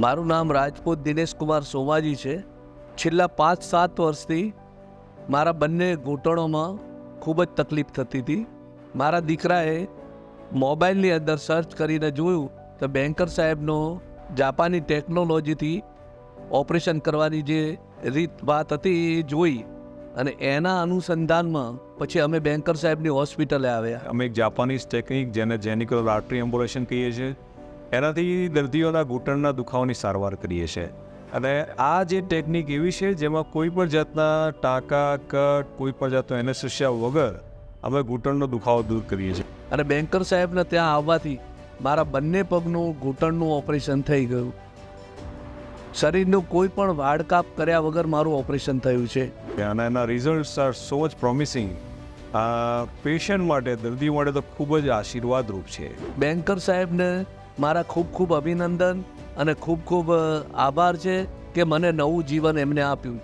મારું નામ રાજપૂત દિનેશ કુમાર સોમાજી છે. છેલ્લા 5-7 વર્ષથી મારા બંને ઘૂંટણોમાં ખૂબ જ તકલીફ થતી હતી. મારા દીકરાએ મોબાઈલની અંદર સર્ચ કરીને જોયું તો બેન્કર સાહેબનો જાપાની ટેકનોલોજીથી ઓપરેશન કરવાની જે વાત હતી એ જોઈ અને એના અનુસંધાનમાં પછી અમે બેન્કર સાહેબની હોસ્પિટલે આવ્યા. અમે એક જાપાનીઝ ટેકનિક જેને જેનિકલ આર્ટરી એમ્બ્યુલેશન કહીએ છીએ, એનાથી દર્દીઓના ઘૂંટણના દુખાવાની સારવાર કરીએ છીએ. અને આ જે ટેકનિક એવી છે જેમાં કોઈ પણ જાતના ટાંકા, કટ, કોઈ પણ જાતનો એનેસ્થેસિયા વગર અમે ઘૂંટણનો દુખાવો દૂર કરીએ છીએ. અને બેન્કર સાહેબને ત્યાં આવવાથી મારા બંને પગનું ઘૂંટણનું ઓપરેશન થઈ ગયું. શરીરનું કોઈ પણ વાડકાપ કર્યા વગર મારું ઓપરેશન થયું છે. અને એના results are so much promising. Patient માટે, દર્દી માટે તો ખૂબ જ આશીર્વાદરૂપ છે. બેન્કર સાહેબને મારા ખૂબ ખૂબ અભિનંદન અને ખૂબ ખૂબ આભાર છે કે મને નવું જીવન એમને આપ્યું.